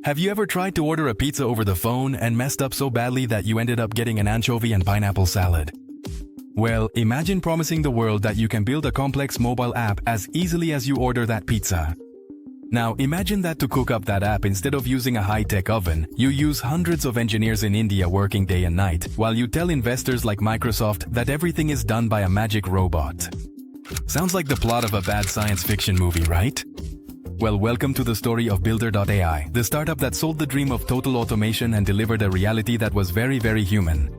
Have you ever tried to order a pizza over the phone and messed up so badly that you ended up getting an anchovy and pineapple salad? Well, imagine promising the world that you can build a complex mobile app as easily as you order that pizza. Now, imagine that to cook up that app, instead of using a high-tech oven, you use hundreds of engineers in India working day and night, while you tell investors like Microsoft that everything is done by a magic robot. Sounds like the plot of a bad science fiction movie, right? Well, welcome to the story of Builder.ai, the startup that sold the dream of total automation and delivered a reality that was very, very human.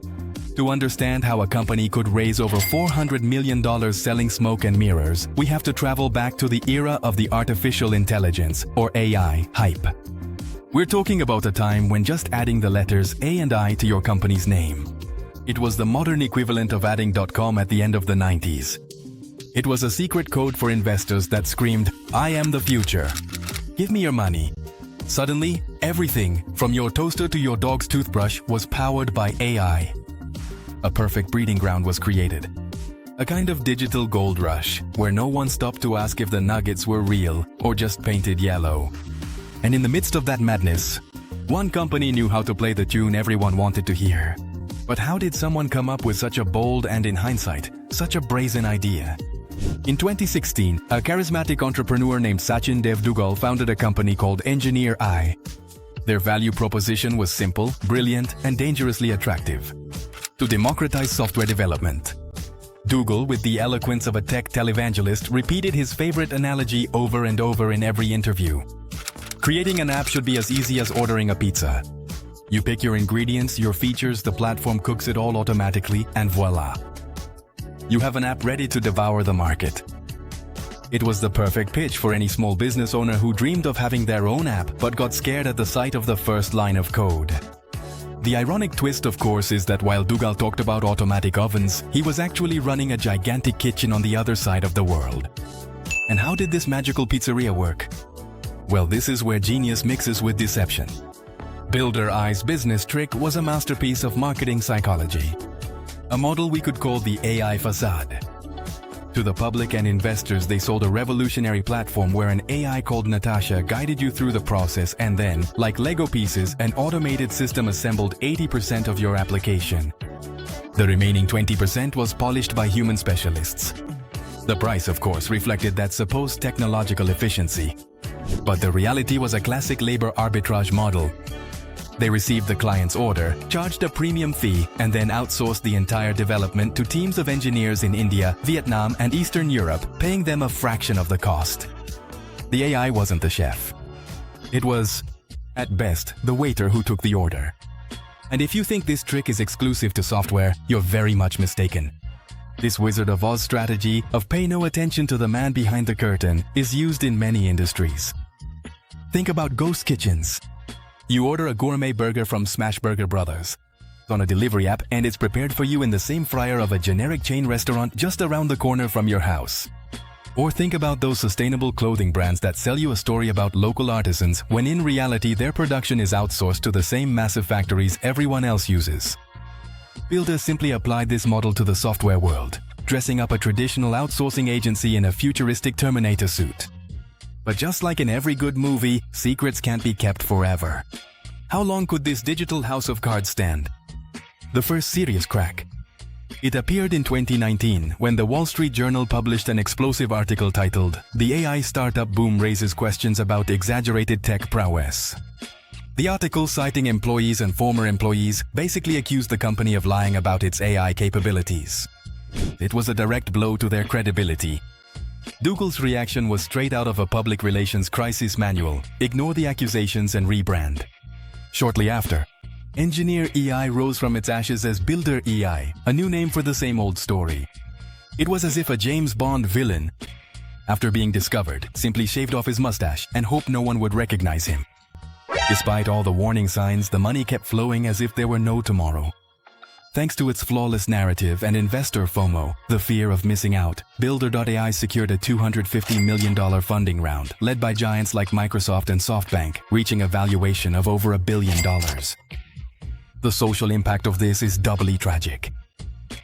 To understand how a company could raise over $400 million selling smoke and mirrors, we have to travel back to the era of the artificial intelligence, or AI, hype. We're talking about a time when just adding the letters A and I to your company's name. It was the modern equivalent of adding .com at the end of the 90s. It was a secret code for investors that screamed, "I am the future. Give me your money." Suddenly, everything, from your toaster to your dog's toothbrush, was powered by AI. A perfect breeding ground was created. A kind of digital gold rush, where no one stopped to ask if the nuggets were real or just painted yellow. And in the midst of that madness, one company knew how to play the tune everyone wanted to hear. But how did someone come up with such a bold and, in hindsight, such a brazen idea? In 2016, a charismatic entrepreneur named Sachin Dev Duggal founded a company called Engineer.ai. Their value proposition was simple, brilliant, and dangerously attractive: to democratize software development. Duggal, with the eloquence of a tech televangelist, repeated his favorite analogy over and over in every interview. Creating an app should be as easy as ordering a pizza. You pick your ingredients, your features, the platform cooks it all automatically, and voila! You have an app ready to devour the market. It was the perfect pitch for any small business owner who dreamed of having their own app but got scared at the sight of the first line of code. The ironic twist, of course, is that while Duggal talked about automatic ovens, he was actually running a gigantic kitchen on the other side of the world. And how did this magical pizzeria work? Well, this is where genius mixes with deception. Builder.ai's business trick was a masterpiece of marketing psychology. A model we could call the AI facade. To the public and investors, they sold a revolutionary platform where an AI called Natasha guided you through the process, and then, like Lego pieces, an automated system assembled 80% of your application. The remaining 20% was polished by human specialists. The price, of course, reflected that supposed technological efficiency. But the reality was a classic labor arbitrage model. They received the client's order, charged a premium fee, and then outsourced the entire development to teams of engineers in India, Vietnam, and Eastern Europe, paying them a fraction of the cost. The AI wasn't the chef. It was, at best, the waiter who took the order. And if you think this trick is exclusive to software, you're very much mistaken. This Wizard of Oz strategy of pay no attention to the man behind the curtain is used in many industries. Think about ghost kitchens. You order a gourmet burger from Smashburger Brothers on a delivery app, and it's prepared for you in the same fryer of a generic chain restaurant just around the corner from your house. Or think about those sustainable clothing brands that sell you a story about local artisans when in reality their production is outsourced to the same massive factories everyone else uses. Builder simply applied this model to the software world, dressing up a traditional outsourcing agency in a futuristic Terminator suit. But just like in every good movie, secrets can't be kept forever. How long could this digital house of cards stand? The first serious crack. It appeared in 2019 when the Wall Street Journal published an explosive article titled, "The AI Startup Boom Raises Questions About Exaggerated Tech Prowess." The article, citing employees and former employees, basically accused the company of lying about its AI capabilities. It was a direct blow to their credibility. Duggal's reaction was straight out of a public relations crisis manual: ignore the accusations and rebrand. Shortly after, Engineer.ai rose from its ashes as Builder.ai, a new name for the same old story. It was as if a James Bond villain, after being discovered, simply shaved off his mustache and hoped no one would recognize him. Despite all the warning signs, the money kept flowing as if there were no tomorrow. Thanks to its flawless narrative and investor FOMO, the fear of missing out, Builder.ai secured a $250 million funding round, led by giants like Microsoft and SoftBank, reaching a valuation of over $1 billion. The social impact of this is doubly tragic.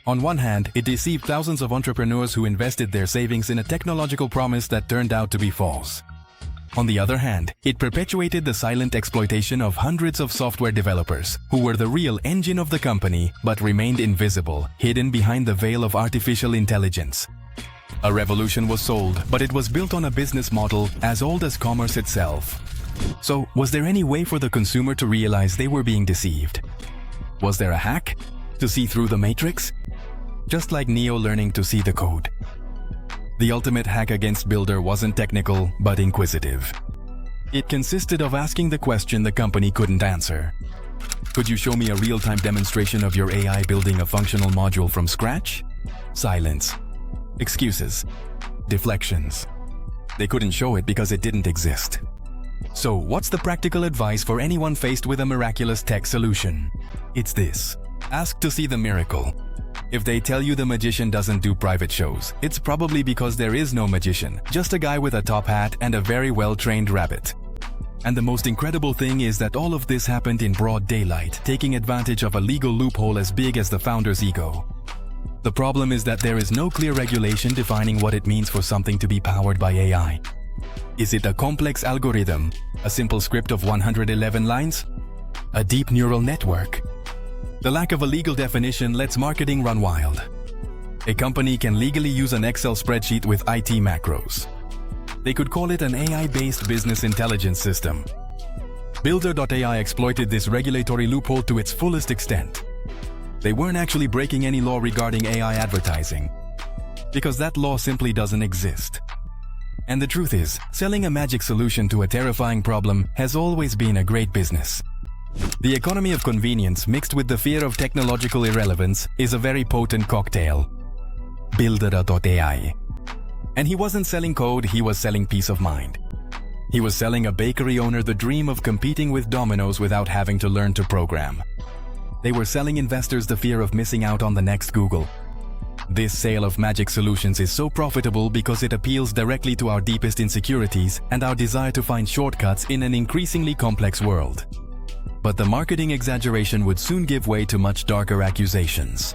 On one hand, it deceived thousands of entrepreneurs who invested their savings in a technological promise that turned out to be false. On the other hand, it perpetuated the silent exploitation of hundreds of software developers, who were the real engine of the company but remained invisible, hidden behind the veil of artificial intelligence. A revolution was sold, but it was built on a business model as old as commerce itself. So, was there any way for the consumer to realize they were being deceived? Was there a hack? To see through the matrix? Just like Neo learning to see the code. The ultimate hack against Builder wasn't technical, but inquisitive. It consisted of asking the question the company couldn't answer. Could you show me a real-time demonstration of your AI building a functional module from scratch? Silence. Excuses. Deflections. They couldn't show it because it didn't exist. So, what's the practical advice for anyone faced with a miraculous tech solution? It's this. Ask to see the miracle. If they tell you the magician doesn't do private shows, it's probably because there is no magician, just a guy with a top hat and a very well-trained rabbit. And the most incredible thing is that all of this happened in broad daylight, taking advantage of a legal loophole as big as the founder's ego. The problem is that there is no clear regulation defining what it means for something to be powered by AI. Is it a complex algorithm, a simple script of 111 lines? A deep neural network? The lack of a legal definition lets marketing run wild. A company can legally use an Excel spreadsheet with IT macros. They could call it an AI-based business intelligence system. Builder.ai exploited this regulatory loophole to its fullest extent. They weren't actually breaking any law regarding AI advertising, because that law simply doesn't exist. And the truth is, selling a magic solution to a terrifying problem has always been a great business. The economy of convenience mixed with the fear of technological irrelevance is a very potent cocktail. Builder.ai. And he wasn't selling code, he was selling peace of mind. He was selling a bakery owner the dream of competing with Domino's without having to learn to program. They were selling investors the fear of missing out on the next Google. This sale of magic solutions is so profitable because it appeals directly to our deepest insecurities and our desire to find shortcuts in an increasingly complex world. But the marketing exaggeration would soon give way to much darker accusations.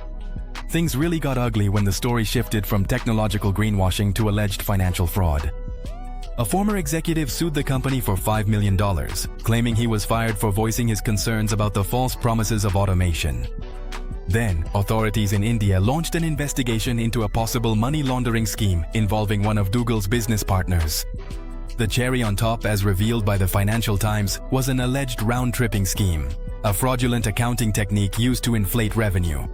Things really got ugly when the story shifted from technological greenwashing to alleged financial fraud. A former executive sued the company for $5 million, claiming he was fired for voicing his concerns about the false promises of automation. Then, authorities in India launched an investigation into a possible money laundering scheme involving one of Google's business partners. The cherry on top, as revealed by the Financial Times, was an alleged round-tripping scheme, a fraudulent accounting technique used to inflate revenue.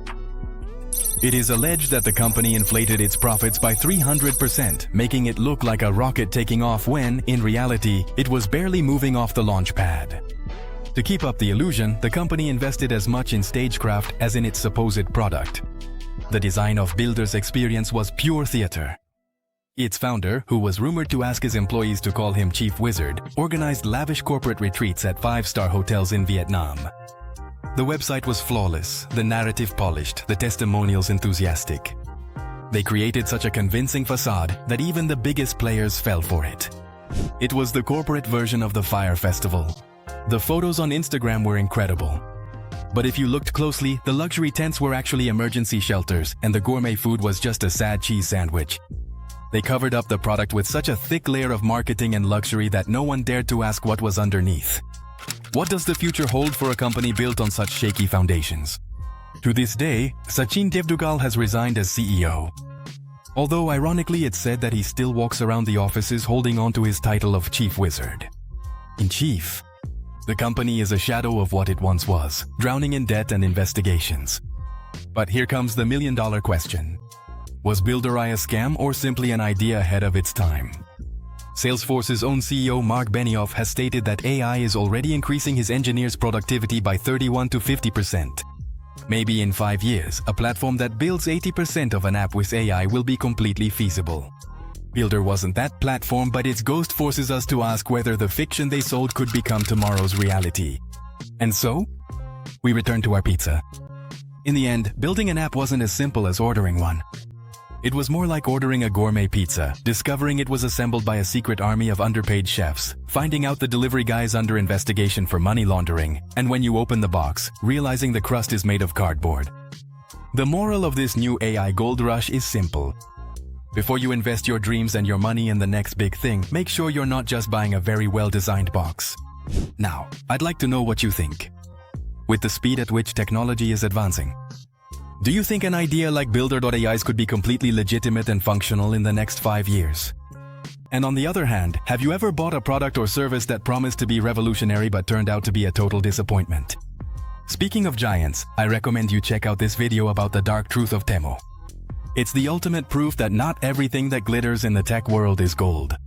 It is alleged that the company inflated its profits by 300%, making it look like a rocket taking off when, in reality, it was barely moving off the launch pad. To keep up the illusion, the company invested as much in stagecraft as in its supposed product. The design of Builder's experience was pure theater. Its founder, who was rumored to ask his employees to call him Chief Wizard, organized lavish corporate retreats at 5-star hotels in Vietnam. The website was flawless, the narrative polished, the testimonials enthusiastic. They created such a convincing facade that even the biggest players fell for it. It was the corporate version of the Fire Festival. The photos on Instagram were incredible. But if you looked closely, the luxury tents were actually emergency shelters, and the gourmet food was just a sad cheese sandwich. They covered up the product with such a thick layer of marketing and luxury that no one dared to ask what was underneath. What does the future hold for a company built on such shaky foundations? To this day, Sachin Devdugal has resigned as CEO. Although ironically it's said that he still walks around the offices holding on to his title of Chief Wizard. In chief, the company is a shadow of what it once was, drowning in debt and investigations. But here comes the million-dollar question. Was Builder.ai a scam or simply an idea ahead of its time? Salesforce's own CEO Mark Benioff has stated that AI is already increasing his engineers' productivity by 31 to 50%. Maybe in 5 years, a platform that builds 80% of an app with AI will be completely feasible. Builder wasn't that platform, but its ghost forces us to ask whether the fiction they sold could become tomorrow's reality. And so, we return to our pizza. In the end, building an app wasn't as simple as ordering one. It was more like ordering a gourmet pizza, discovering it was assembled by a secret army of underpaid chefs, finding out the delivery guy is under investigation for money laundering, and when you open the box, realizing the crust is made of cardboard. The moral of this new AI gold rush is simple. Before you invest your dreams and your money in the next big thing, make sure you're not just buying a very well-designed box. Now, I'd like to know what you think. With the speed at which technology is advancing, do you think an idea like Builder.ai could be completely legitimate and functional in the next 5 years? And on the other hand, have you ever bought a product or service that promised to be revolutionary but turned out to be a total disappointment? Speaking of giants, I recommend you check out this video about the dark truth of Temu. It's the ultimate proof that not everything that glitters in the tech world is gold.